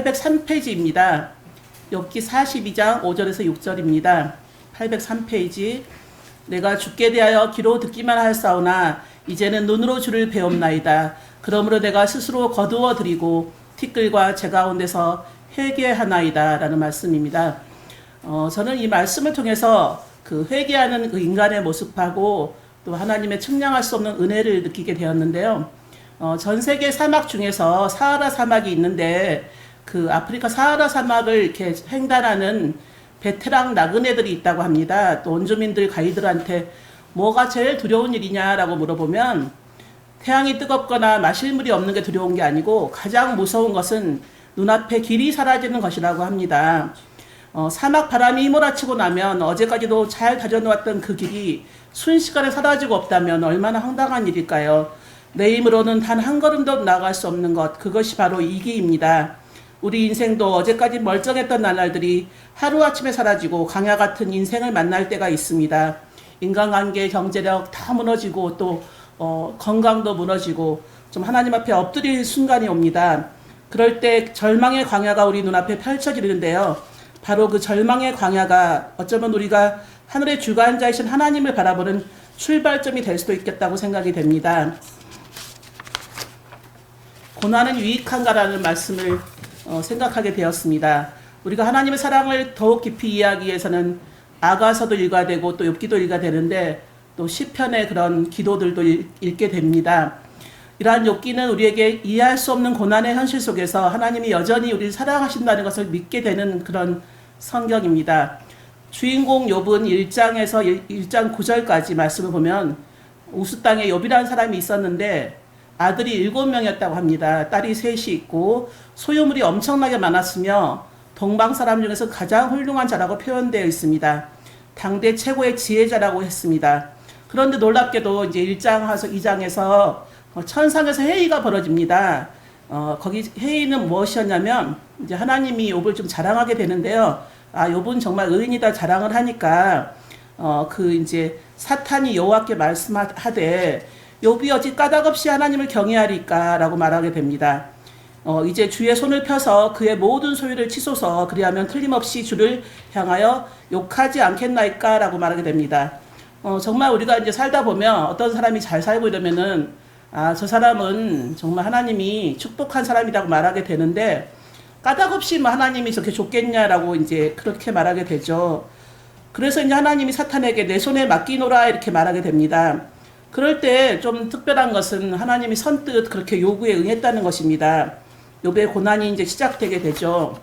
803페이지입니다. 욥기 42장 5절에서 6절입니다. 803페이지. 내가 주께 대하여 귀로 듣기만 하였사오나 이제는 눈으로 주를 배움나이다. 그러므로 내가 스스로 거두어 드리고 티끌과 제 가운데서 회개하나이다 라는 말씀입니다. 저는 이 말씀을 통해서 그 회개하는 그 인간의 모습하고 또 하나님의 측량할 수 없는 은혜를 느끼게 되었는데요. 전 세계 사막 중에서 사하라 사막이 있는데 그 아프리카 사하라 사막을 이렇게 횡단하는 베테랑 나그네들이 있다고 합니다. 또 원주민들 가이드들한테 뭐가 제일 두려운 일이냐라고 물어보면 태양이 뜨겁거나 마실 물이 없는 게 두려운 게 아니고 가장 무서운 것은 눈앞에 길이 사라지는 것이라고 합니다. 사막 바람이 휘몰아치고 나면 어제까지도 잘 다져놓았던 그 길이 순식간에 사라지고 없다면 얼마나 황당한 일일까요? 내 힘으로는 단 한 걸음도 나아갈 수 없는 것, 그것이 바로 이기입니다. 우리 인생도 어제까지 멀쩡했던 나날들이 하루아침에 사라지고 강야 같은 인생을 만날 때가 있습니다. 인간관계, 경제력 다 무너지고 또 건강도 무너지고 좀 하나님 앞에 엎드릴 순간이 옵니다. 그럴 때 절망의 광야가 우리 눈앞에 펼쳐지는데요. 바로 그 절망의 광야가 어쩌면 우리가 하늘의 주관자이신 하나님을 바라보는 출발점이 될 수도 있겠다고 생각이 됩니다. 고난은 유익한가라는 말씀을 생각하게 되었습니다. 우리가 하나님의 사랑을 더욱 깊이 이해하기 위해서는 아가서도 읽어야 되고 또 욥기도 읽어야 되는데 또 시편의 그런 기도들도 읽게 됩니다. 이러한 욥기는 우리에게 이해할 수 없는 고난의 현실 속에서 하나님이 여전히 우리를 사랑하신다는 것을 믿게 되는 그런 성경입니다. 주인공 욥은 1장에서 1장 9절까지 말씀을 보면 우스 땅에 욥이라는 사람이 있었는데 아들이 7명이었다고 합니다. 딸이 3이 있고 소유물이 엄청나게 많았으며 동방 사람 중에서 가장 훌륭한 자라고 표현되어 있습니다. 당대 최고의 지혜자라고 했습니다. 그런데 놀랍게도 이제 1장에서 2장에서 천상에서 회의가 벌어집니다. 거기 회의는 무엇이었냐면 이제 하나님이 욥을 좀 자랑하게 되는데요. 욥은 정말 의인이다 자랑을 하니까 그 이제 사탄이 여호와께 말씀하되 욥이 어찌 까닭없이 하나님을 경외하리까라고 말하게 됩니다. 이제 주의 손을 펴서 그의 모든 소유를 치소서 그리하면 틀림없이 주를 향하여 욕하지 않겠나이까라고 말하게 됩니다. 정말 우리가 이제 살다 보면 어떤 사람이 잘 살고 이러면은 저 사람은 정말 하나님이 축복한 사람이라고 말하게 되는데 까닭없이 뭐 하나님이 저렇게 좋겠냐라고 이제 그렇게 말하게 되죠. 그래서 이제 하나님이 사탄에게 내 손에 맡기노라 이렇게 말하게 됩니다. 그럴 때 좀 특별한 것은 하나님이 선뜻 그렇게 요구에 응했다는 것입니다. 욥의 고난이 이제 시작되게 되죠.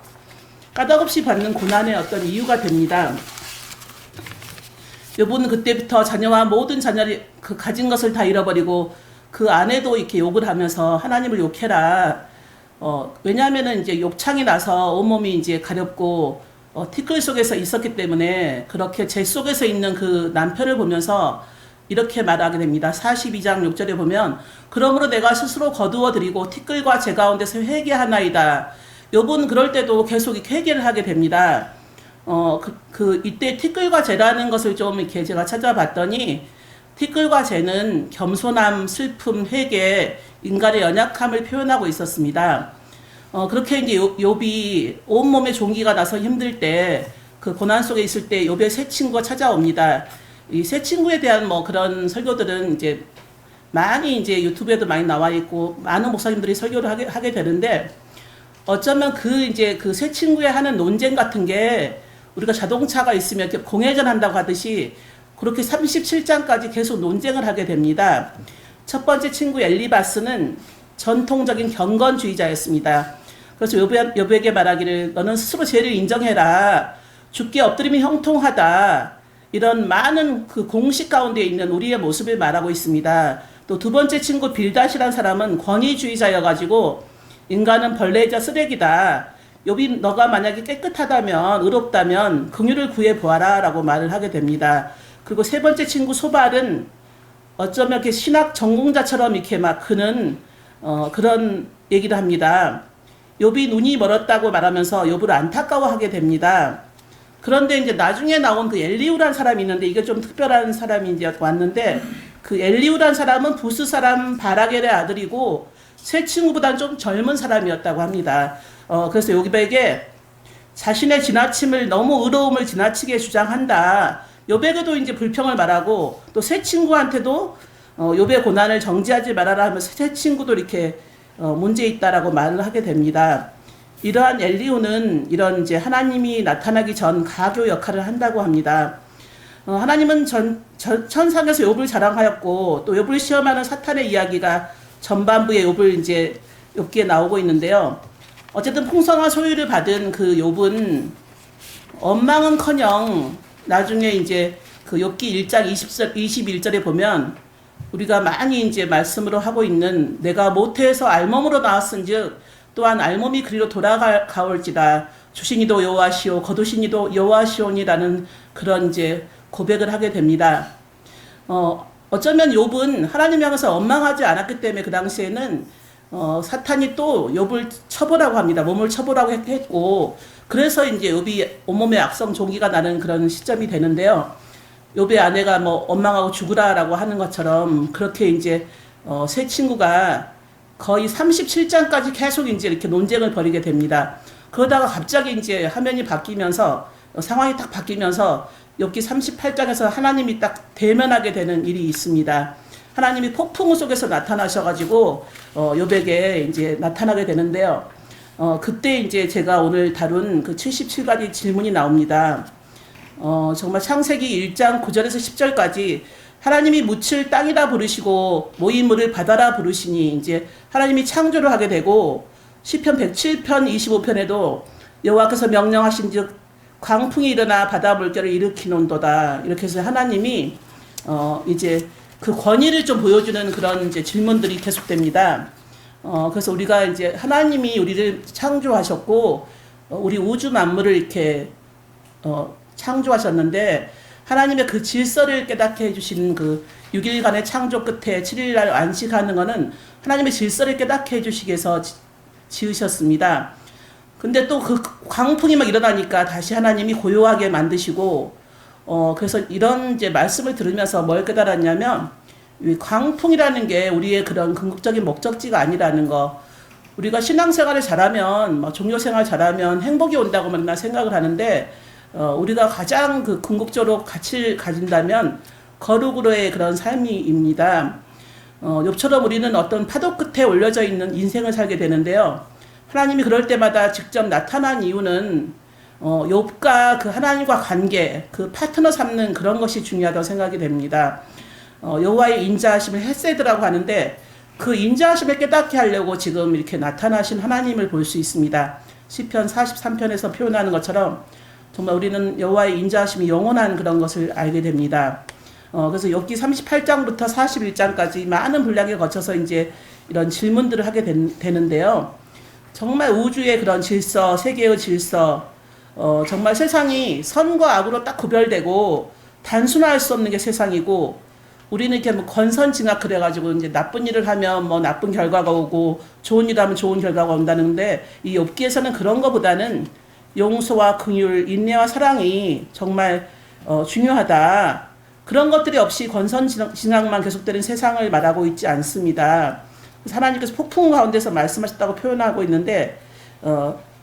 까닭없이 받는 고난의 어떤 이유가 됩니다. 욥은 그때부터 자녀와 모든 자녀를 그 가진 것을 다 잃어버리고 그 아내도 이렇게 욕을 하면서 하나님을 욕해라. 왜냐하면은 이제 욕창이 나서 온몸이 이제 가렵고 티끌 속에서 있었기 때문에 그렇게 재 속에서 있는 그 남편을 보면서 이렇게 말하게 됩니다. 42장 6절에 보면 그러므로 내가 스스로 거두어 드리고 티끌과 제 가운데서 회개하나이다. 욥은 그럴 때도 계속 회개를 하게 됩니다. 이때 티끌과 재라는 것을 좀 이렇게 제가 찾아봤더니 티끌과 재는 겸손함, 슬픔, 회개, 인간의 연약함을 표현하고 있었습니다. 그렇게 이제 욥이 온몸에 종기가 나서 힘들 때 그 고난 속에 있을 때 욥의 새 친구가 찾아옵니다. 이 새 친구에 대한 뭐 그런 설교들은 이제 많이 이제 유튜브에도 많이 나와 있고 많은 목사님들이 설교를 하게 되는데 어쩌면 그 새 친구에 하는 논쟁 같은 게 우리가 자동차가 있으면 이렇게 공회전 한다고 하듯이 그렇게 37장까지 계속 논쟁을 하게 됩니다. 첫 번째 친구 엘리바스는 전통적인 경건주의자였습니다. 그래서 욥에게 말하기를 너는 스스로 죄를 인정해라. 주께 엎드리면 형통하다. 이런 많은 그 공식 가운데 있는 우리의 모습을 말하고 있습니다. 또 두 번째 친구 빌닷이라는 사람은 권위주의자여가지고 인간은 벌레이자 쓰레기다. 욥이 너가 만약에 깨끗하다면 의롭다면 긍휼을 구해 보아라 라고 말을 하게 됩니다. 그리고 세 번째 친구 소발은 어쩌면 이렇게 신학 전공자처럼 이렇게 막 그는 그런 얘기를 합니다. 욥이 눈이 멀었다고 말하면서 욥을 안타까워하게 됩니다. 그런데 이제 나중에 나온 그 엘리후라는 사람이 있는데 이게 좀 특별한 사람이 이제 왔는데 그 엘리후라는 사람은 부스 사람 바라겔의 아들이고 세 친구보다는 좀 젊은 사람이었다고 합니다. 그래서 요백에 자신의 지나침을 너무 의로움을 지나치게 주장한다. 요백에도 이제 불평을 말하고 또 새 친구한테도 요배 고난을 정지하지 말아라 하면서 새 친구도 이렇게 문제 있다라고 말을 하게 됩니다. 이러한 엘리후는 이런 이제 하나님이 나타나기 전 가교 역할을 한다고 합니다. 하나님은 천상에서 욥을 자랑하였고 또 욥을 시험하는 사탄의 이야기가 전반부에 욥을 이제 욥기에 나오고 있는데요. 어쨌든 풍성한 소유를 받은 그 욥은 원망은커녕 나중에 이제 그 욥기 1장 21절에 보면 우리가 많이 이제 말씀으로 하고 있는 내가 모태에서 알몸으로 나왔은즉 또한 알몸이 그리로 돌아가올지다 주신이도 여호와시오 거두신이도 여호와시오니라는 그런 이제 고백을 하게 됩니다. 어쩌면 욥은 하나님 향해서 원망하지 않았기 때문에 그 당시에는 사탄이 또 욥을 쳐보라고 합니다. 몸을 쳐보라고 했고 그래서 이제 욥이 온몸에 악성 종기가 나는 그런 시점이 되는데요. 욥의 아내가 뭐 원망하고 죽으라라고 하는 것처럼 그렇게 이제 새 친구가 거의 37장까지 계속 이제 이렇게 논쟁을 벌이게 됩니다. 그러다가 갑자기 이제 화면이 바뀌면서 상황이 딱 바뀌면서 욥기 38장에서 하나님이 딱 대면하게 되는 일이 있습니다. 하나님이 폭풍우 속에서 나타나셔가지고 욥에게 이제 나타나게 되는데요. 그때 이제 제가 오늘 다룬 그 77가지 질문이 나옵니다. 정말 창세기 1장 9절에서 10절까지 하나님이 묻힐 땅이라 부르시고 모인 물을 바다라 부르시니 이제 하나님이 창조를 하게 되고 시편 107편 25편에도 여호와께서 명령하신즉 광풍이 일어나 바다 물결을 일으키는도다 이렇게 해서 하나님이 이제 그 권위를 좀 보여주는 그런 이제 질문들이 계속됩니다. 그래서 우리가 이제 하나님이 우리를 창조하셨고 우리 우주 만물을 이렇게 창조하셨는데 하나님의 그 질서를 깨닫게 해주신 그 6일간의 창조 끝에 7일날 안식하는 것은 하나님의 질서를 깨닫게 해주시기 위해서 지으셨습니다. 근데 또 그 광풍이 막 일어나니까 다시 하나님이 고요하게 만드시고 그래서 이런 이제 말씀을 들으면서 뭘 깨달았냐면 이 광풍이라는 게 우리의 그런 궁극적인 목적지가 아니라는 거. 우리가 신앙생활을 잘하면 뭐 종교생활 잘하면 행복이 온다고 맨날 생각을 하는데 우리가 가장 그 궁극적으로 가치를 가진다면 거룩으로의 그런 삶입니다. 욥처럼 우리는 어떤 파도 끝에 올려져 있는 인생을 살게 되는데요. 하나님이 그럴 때마다 직접 나타난 이유는 욥과 그 하나님과 관계, 그 파트너 삼는 그런 것이 중요하다고 생각이 됩니다. 여호와의 인자하심을 헤세드라고 하는데 그 인자하심을 깨닫게 하려고 지금 이렇게 나타나신 하나님을 볼 수 있습니다. 시편 43편에서 표현하는 것처럼 정말 우리는 여호와의 인자하심이 영원한 그런 것을 알게 됩니다. 그래서 욥기 38장부터 41장까지 많은 분량에 거쳐서 이제 이런 질문들을 하게 되는데요. 정말 우주의 그런 질서, 세계의 질서, 정말 세상이 선과 악으로 딱 구별되고 단순화할 수 없는 게 세상이고 우리는 이렇게 뭐 권선징악 그래가지고 이제 나쁜 일을 하면 뭐 나쁜 결과가 오고 좋은 일을 하면 좋은 결과가 온다는데 이 욥기에서는 그런 것보다는 용서와 긍휼, 인내와 사랑이 정말 중요하다. 그런 것들이 없이 권선징악만 계속되는 세상을 말하고 있지 않습니다. 하나님께서 폭풍 가운데서 말씀하셨다고 표현하고 있는데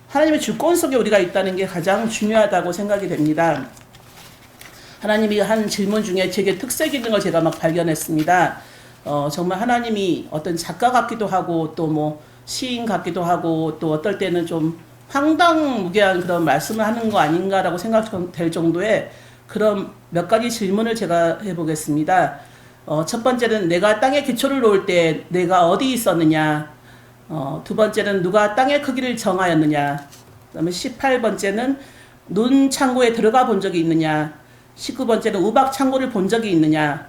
하나님의 주권 속에 우리가 있다는 게 가장 중요하다고 생각이 됩니다. 하나님이 한 질문 중에 제게 특색 있는 걸 제가 막 발견했습니다. 정말 하나님이 어떤 작가 같기도 하고 또 뭐 시인 같기도 하고 또 어떨 때는 좀 황당무계한 그런 말씀을 하는 거 아닌가라고 생각될 정도의 그런 몇 가지 질문을 제가 해보겠습니다. 첫 번째는 내가 땅에 기초를 놓을 때 내가 어디 있었느냐. 두 번째는 누가 땅의 크기를 정하였느냐. 그 다음에 18번째는 눈 창고에 들어가 본 적이 있느냐. 19번째는 우박 창고를 본 적이 있느냐.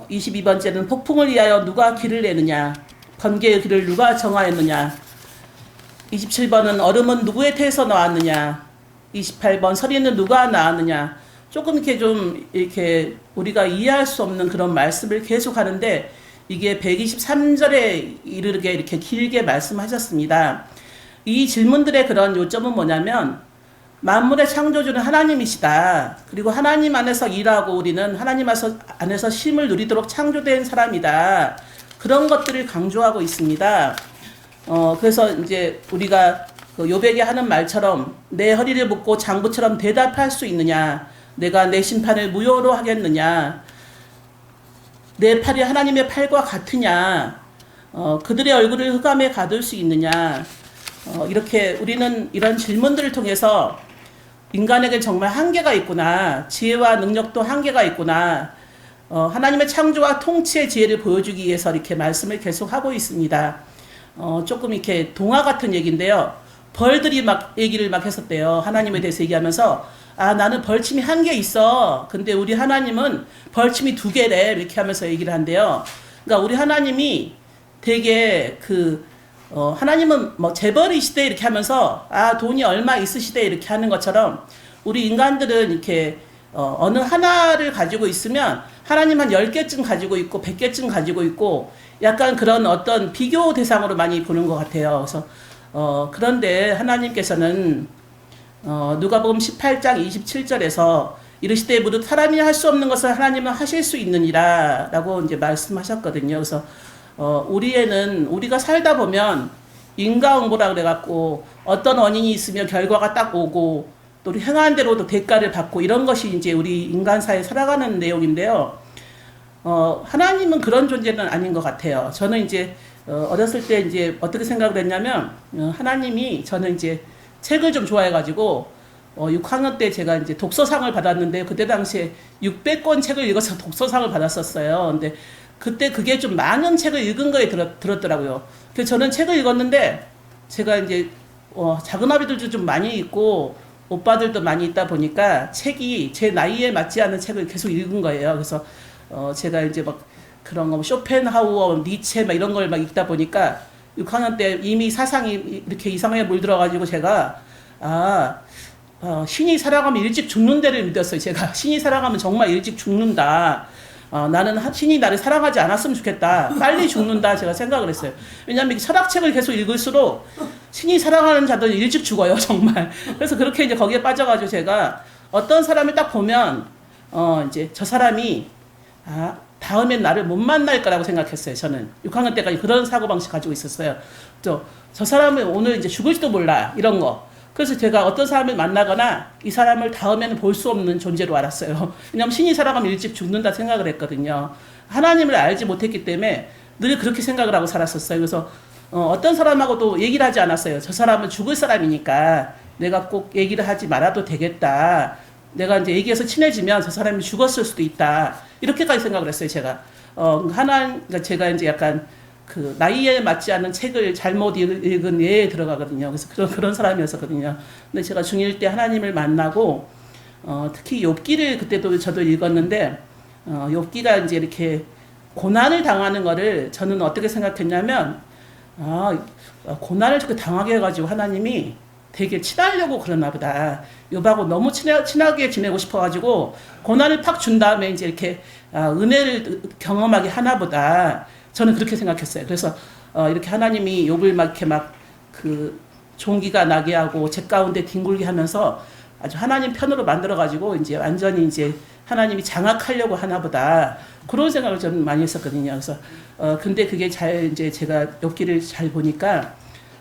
22번째는 폭풍을 위하여 누가 길을 내느냐. 번개의 길을 누가 정하였느냐. 27번은 얼음은 누구의 태에서 나왔느냐. 28번 서리는 누가 낳았느냐. 조금 이렇게 좀 이렇게 우리가 이해할 수 없는 그런 말씀을 계속 하는데 이게 123절에 이르게 이렇게 길게 말씀하셨습니다. 이 질문들의 그런 요점은 뭐냐면 만물의 창조주는 하나님이시다. 그리고 하나님 안에서 일하고 우리는 하나님 안에서 쉼을 누리도록 창조된 사람이다. 그런 것들을 강조하고 있습니다. 그래서 이제 우리가 그 요백이 하는 말처럼 내 허리를 묶고 장부처럼 대답할 수 있느냐? 내가 내 심판을 무효로 하겠느냐? 내 팔이 하나님의 팔과 같으냐? 그들의 얼굴을 흑암에 가둘 수 있느냐? 이렇게 우리는 이런 질문들을 통해서 인간에게 정말 한계가 있구나. 지혜와 능력도 한계가 있구나. 하나님의 창조와 통치의 지혜를 보여주기 위해서 이렇게 말씀을 계속 하고 있습니다. 조금 이렇게 동화 같은 얘기인데요. 벌들이 막 얘기를 막 했었대요. 하나님에 대해서 얘기하면서, 아, 나는 벌침이 한 개 있어. 근데 우리 하나님은 벌침이 2개래. 이렇게 하면서 얘기를 한대요. 그러니까 우리 하나님이 되게 하나님은 뭐 재벌이시대 이렇게 하면서, 아, 돈이 얼마 있으시대 이렇게 하는 것처럼 우리 인간들은 이렇게 어느 하나를 가지고 있으면 하나님 한 10개쯤 가지고 있고 100개쯤 가지고 있고 약간 그런 어떤 비교 대상으로 많이 보는 것 같아요. 그래서 그런데 하나님께서는 누가복음 18장 27절에서 이르시되 무릇 사람이 할 수 없는 것을 하나님은 하실 수 있느니라 라고 이제 말씀하셨거든요. 그래서 우리가 살다 보면 인과응보라 그래갖고 어떤 원인이 있으면 결과가 딱 오고 또 우리 행한 대로도 대가를 받고 이런 것이 이제 우리 인간사에 살아가는 내용인데요. 하나님은 그런 존재는 아닌 것 같아요. 저는 이제 어렸을 때 이제 어떻게 생각을 했냐면 하나님이 저는 이제 책을 좀 좋아해가지고 6학년 때 제가 이제 독서상을 받았는데 그때 당시에 600권 책을 읽어서 독서상을 받았었어요. 근데 그때 그게 좀 많은 책을 읽은 거에 들었더라고요. 그래서 저는 책을 읽었는데 제가 이제 작은 아비들도 좀 많이 읽고 오빠들도 많이 있다 보니까 책이 제 나이에 맞지 않는 책을 계속 읽은 거예요. 그래서 제가 이제 막 그런 거 쇼펜하우어, 니체 막 이런 걸 막 읽다 보니까 6학년 때 이미 사상이 이렇게 이상하게 물들어가지고 제가 신이 살아가면 일찍 죽는 데를 믿었어요. 제가 신이 살아가면 정말 일찍 죽는다. 나는 신이 나를 사랑하지 않았으면 좋겠다. 빨리 죽는다. 제가 생각을 했어요. 왜냐하면 철학책을 계속 읽을수록 신이 사랑하는 자들은 일찍 죽어요. 정말. 그래서 그렇게 이제 거기에 빠져가지고 제가 어떤 사람을 딱 보면 이제 저 사람이 다음엔 나를 못 만날 거라고 생각했어요. 저는 6학년 때까지 그런 사고방식 가지고 있었어요. 저 사람은 오늘 이제 죽을지도 몰라. 이런 거. 그래서 제가 어떤 사람을 만나거나 이 사람을 다음에는 볼 수 없는 존재로 알았어요. 왜냐하면 신이 살아가면 일찍 죽는다 생각을 했거든요. 하나님을 알지 못했기 때문에 늘 그렇게 생각을 하고 살았었어요. 그래서 어떤 사람하고도 얘기를 하지 않았어요. 저 사람은 죽을 사람이니까 내가 꼭 얘기를 하지 말아도 되겠다. 내가 이제 얘기해서 친해지면 저 사람이 죽었을 수도 있다. 이렇게까지 생각을 했어요, 제가. 그러니까 제가 이제 약간 그 나이에 맞지 않는 책을 잘못 읽은 예에 들어가거든요. 그래서 그런 사람이었었거든요. 근데 제가 중1 때 하나님을 만나고 특히 욥기를 그때도 저도 읽었는데 욥기가 이제 이렇게 고난을 당하는 거를 저는 어떻게 생각했냐면 고난을 저렇게 당하게 해가지고 하나님이 되게 친하려고 그러나 보다. 욥하고 너무 친하게 지내고 싶어가지고 고난을 팍 준 다음에 이제 이렇게 은혜를 경험하게 하나 보다. 저는 그렇게 생각했어요. 그래서 이렇게 하나님이 욥을 막 이렇게 막 그 종기가 나게 하고 제 가운데 뒹굴게 하면서 아주 하나님 편으로 만들어가지고 이제 완전히 이제 하나님이 장악하려고 하나 보다. 그런 생각을 저는 많이 했었거든요. 그래서 근데 그게 이제 제가 욥기를 잘 보니까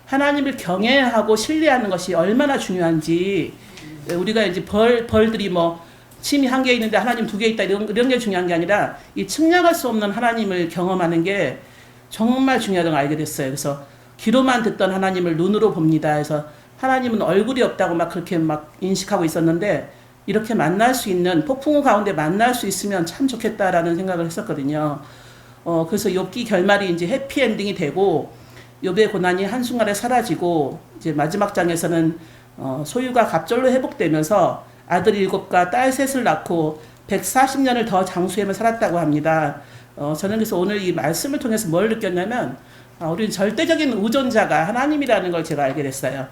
하나님을 경외하고 신뢰하는 것이 얼마나 중요한지 우리가 이제 벌들이 뭐 침이 1개 있는데 하나님 2개 있다 이런 게 중요한 게 아니라 이 측량할 수 없는 하나님을 경험하는 게 정말 중요하다는 걸 알게 됐어요. 그래서 귀로만 듣던 하나님을 눈으로 봅니다. 그래서 하나님은 얼굴이 없다고 막 그렇게 막 인식하고 있었는데 이렇게 만날 수 있는 폭풍우 가운데 만날 수 있으면 참 좋겠다라는 생각을 했었거든요. 그래서 욥기 결말이 이제 해피엔딩이 되고 욥의 고난이 한순간에 사라지고 이제 마지막 장에서는 소유가 갑절로 회복되면서 아들 7과 딸 3을 낳고 140년을 더 장수하며 살았다고 합니다. 저는 그래서 오늘 이 말씀을 통해서 뭘 느꼈냐면 우리는 절대적인 의존자가 하나님이라는 걸 제가 알게 됐어요.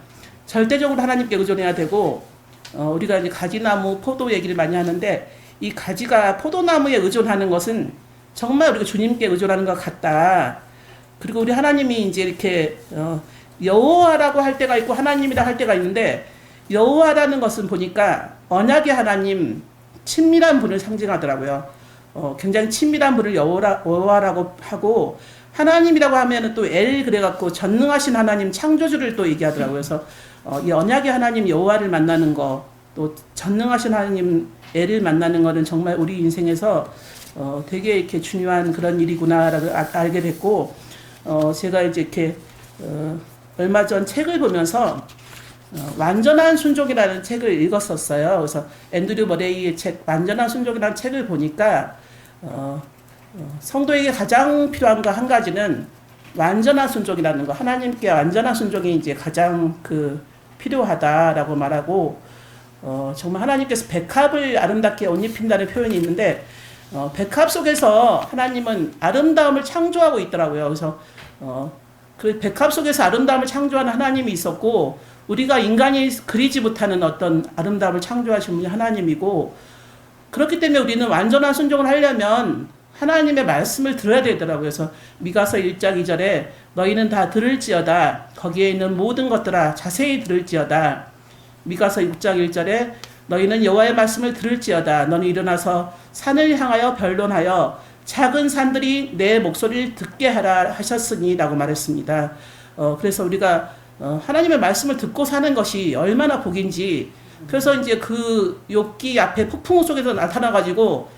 절대적으로 하나님께 의존해야 되고 우리가 이제 가지나무, 포도 얘기를 많이 하는데 이 가지가 포도나무에 의존하는 것은 정말 우리가 주님께 의존하는 것 같다. 그리고 우리 하나님이 이제 이렇게 여호와라고 할 때가 있고 하나님이라 할 때가 있는데 여호와라는 것은 보니까 언약의 하나님, 친밀한 분을 상징하더라고요. 굉장히 친밀한 분을 여호와라고 하고 하나님이라고 하면은 또 엘 그래갖고 전능하신 하나님 창조주를 또 얘기하더라고요. 그래서 이 언약의 하나님 여호와를 만나는 거, 또 전능하신 하나님 애를 만나는 거는 정말 우리 인생에서 되게 이렇게 중요한 그런 일이구나라고 알게 됐고, 제가 이제 이렇게 얼마 전 책을 보면서 완전한 순종이라는 책을 읽었었어요. 그래서 앤드류 머레이의 책 완전한 순종이라는 책을 보니까 성도에게 가장 필요한 거 한 가지는 완전한 순종이라는 거, 하나님께 완전한 순종이 이제 가장 필요하다라고 말하고, 정말 하나님께서 백합을 아름답게 옷 입힌다는 표현이 있는데, 백합 속에서 하나님은 아름다움을 창조하고 있더라고요. 그래서 그 백합 속에서 아름다움을 창조하는 하나님이 있었고, 우리가 인간이 그리지 못하는 어떤 아름다움을 창조하신 분이 하나님이고, 그렇기 때문에 우리는 완전한 순종을 하려면 하나님의 말씀을 들어야 되더라고요. 그래서 미가서 1장 2절에 너희는 다 들을지어다, 거기에 있는 모든 것들아 자세히 들을지어다. 미가서 6장 1절에 너희는 여호와의 말씀을 들을지어다, 너는 일어나서 산을 향하여 변론하여 작은 산들이 내 목소리를 듣게 하라 하셨으니 라고 말했습니다. 그래서 우리가 하나님의 말씀을 듣고 사는 것이 얼마나 복인지, 그래서 이제 그 욥기 앞에 폭풍우 속에서 나타나가지고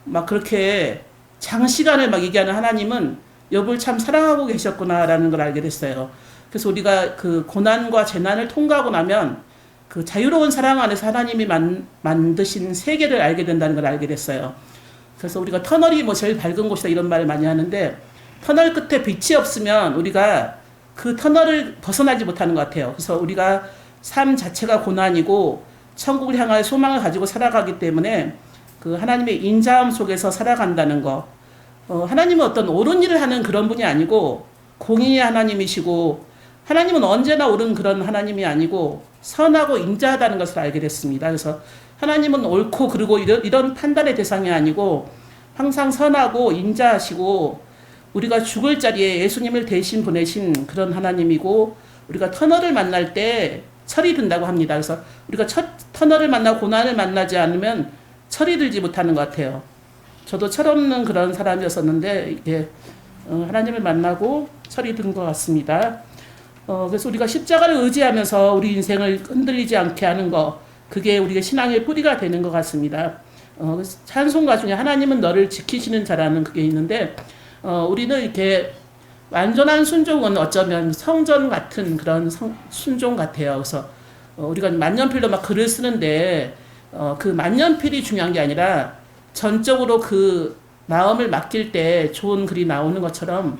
막 그렇게 장시간을 막 얘기하는 하나님은 욥을 참 사랑하고 계셨구나라는 걸 알게 됐어요. 그래서 우리가 그 고난과 재난을 통과하고 나면 그 자유로운 사랑 안에서 하나님이 만드신 세계를 알게 된다는 걸 알게 됐어요. 그래서 우리가 터널이 뭐 제일 밝은 곳이다 이런 말을 많이 하는데, 터널 끝에 빛이 없으면 우리가 그 터널을 벗어나지 못하는 것 같아요. 그래서 우리가 삶 자체가 고난이고 천국을 향하여 소망을 가지고 살아가기 때문에 그 하나님의 인자함 속에서 살아간다는 거. 하나님은 어떤 옳은 일을 하는 그런 분이 아니고 공의의 하나님이시고, 하나님은 언제나 옳은 그런 하나님이 아니고 선하고 인자하다는 것을 알게 됐습니다. 그래서 하나님은 옳고 그르고 이런 판단의 대상이 아니고 항상 선하고 인자하시고, 우리가 죽을 자리에 예수님을 대신 보내신 그런 하나님이고, 우리가 터널을 만날 때 철이 든다고 합니다. 그래서 우리가 터널을 만나고 고난을 만나지 않으면 철이 들지 못하는 것 같아요. 저도 철없는 그런 사람이었었는데 이게 하나님을 만나고 철이 든 것 같습니다. 그래서 우리가 십자가를 의지하면서 우리 인생을 흔들리지 않게 하는 거, 그게 우리의 신앙의 뿌리가 되는 것 같습니다. 찬송가 중에 하나님은 너를 지키시는 자라는 그게 있는데, 우리는 이렇게 완전한 순종은 어쩌면 성전 같은 그런 순종 같아요. 그래서 우리가 만년필로 막 글을 쓰는데 그 만년필이 중요한 게 아니라 전적으로 그 마음을 맡길 때 좋은 글이 나오는 것처럼,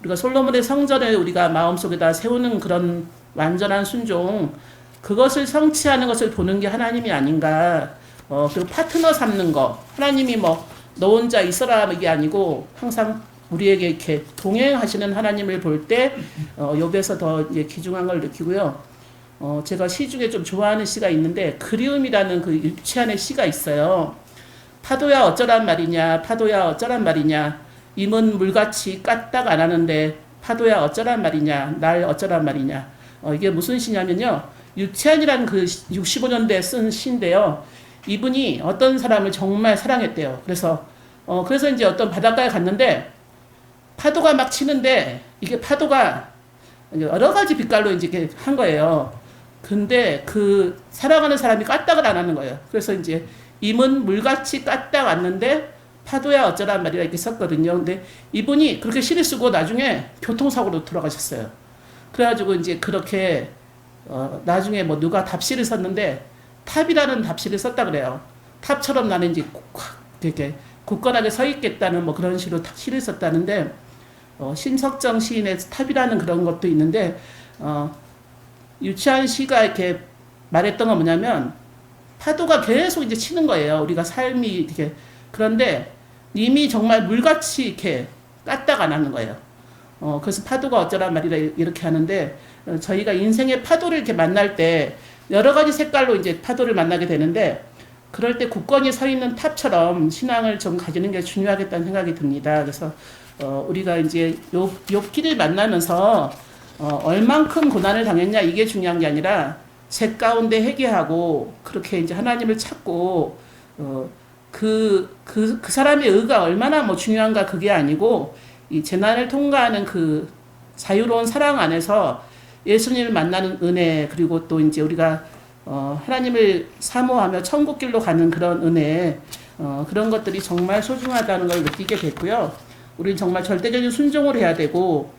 우리가 솔로몬의 성전을 우리가 마음속에다 세우는 그런 완전한 순종, 그것을 성취하는 것을 보는 게 하나님이 아닌가. 그리고 파트너 삼는 거, 하나님이 뭐 너 혼자 있어라 이게 아니고 항상 우리에게 이렇게 동행하시는 하나님을 볼 때 욥에서 더 이제 귀중한 걸 느끼고요. 제가 시 중에 좀 좋아하는 시가 있는데, 그리움이라는 그 유치한의 시가 있어요. 파도야 어쩌란 말이냐, 파도야 어쩌란 말이냐, 임은 물같이 까딱 안 하는데 파도야 어쩌란 말이냐, 날 어쩌란 말이냐. 이게 무슨 시냐면요, 유치한이라는 그 65년대에 쓴 시인데요. 이분이 어떤 사람을 정말 사랑했대요. 그래서 이제 어떤 바닷가에 갔는데 파도가 막 치는데, 이게 파도가 여러 가지 빛깔로 이제 이렇게 한 거예요. 근데 그 사랑하는 사람이 까딱을 안 하는 거예요. 그래서 이제 임은 물같이 까딱 왔는데 파도야 어쩌란 말이야 이렇게 썼거든요. 근데 이분이 그렇게 시를 쓰고 나중에 교통사고로 돌아가셨어요. 그래가지고 이제 그렇게 나중에 뭐 누가 답시를 썼는데, 탑이라는 답시를 썼다 그래요. 탑처럼 나는 이제 이렇게 굳건하게 서 있겠다는 뭐 그런 시로 시를 썼다는데, 신석정 시인의 탑이라는 그런 것도 있는데, 유치한 시가 이렇게 말했던 건 뭐냐면, 파도가 계속 이제 치는 거예요. 우리가 삶이 이렇게. 그런데 이미 정말 물같이 이렇게 까딱 안 하는 거예요. 그래서 파도가 어쩌란 말이라 이렇게 하는데, 저희가 인생의 파도를 이렇게 만날 때 여러 가지 색깔로 이제 파도를 만나게 되는데, 그럴 때 굳건히 서 있는 탑처럼 신앙을 좀 가지는 게 중요하겠다는 생각이 듭니다. 그래서 우리가 이제 욥기를 만나면서 얼만큼 고난을 당했냐 이게 중요한 게 아니라, 제 가운데 회개하고 그렇게 이제 하나님을 찾고 그 사람의 의가 얼마나 뭐 중요한가 그게 아니고, 이 재난을 통과하는 그 자유로운 사랑 안에서 예수님을 만나는 은혜, 그리고 또 이제 우리가 하나님을 사모하며 천국길로 가는 그런 은혜, 그런 것들이 정말 소중하다는 걸 느끼게 됐고요. 우리는 정말 절대적인 순종을 해야 되고,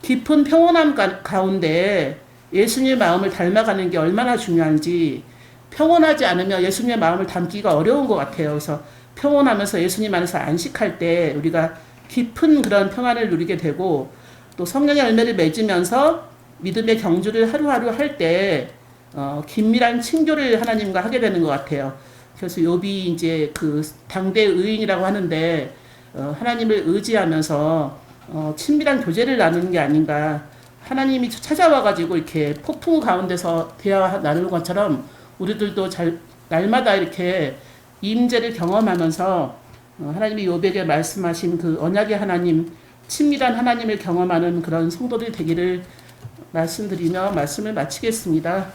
깊은 평온함 가운데 예수님의 마음을 닮아가는 게 얼마나 중요한지, 평온하지 않으면 예수님의 마음을 담기가 어려운 것 같아요. 그래서 평온하면서 예수님 안에서 안식할 때 우리가 깊은 그런 평안을 누리게 되고, 또 성령의 열매를 맺으면서 믿음의 경주를 하루하루 할 때 긴밀한 친교를 하나님과 하게 되는 것 같아요. 그래서 욥이 이제 그 당대 의인이라고 하는데 하나님을 의지하면서 친밀한 교제를 나누는 게 아닌가. 하나님이 찾아와가지고 이렇게 폭풍 가운데서 대화 나누는 것처럼 우리들도 날마다 이렇게 임재를 경험하면서 하나님이 욥에게 말씀하신 그 언약의 하나님, 친밀한 하나님을 경험하는 그런 성도들이 되기를 말씀드리며 말씀을 마치겠습니다.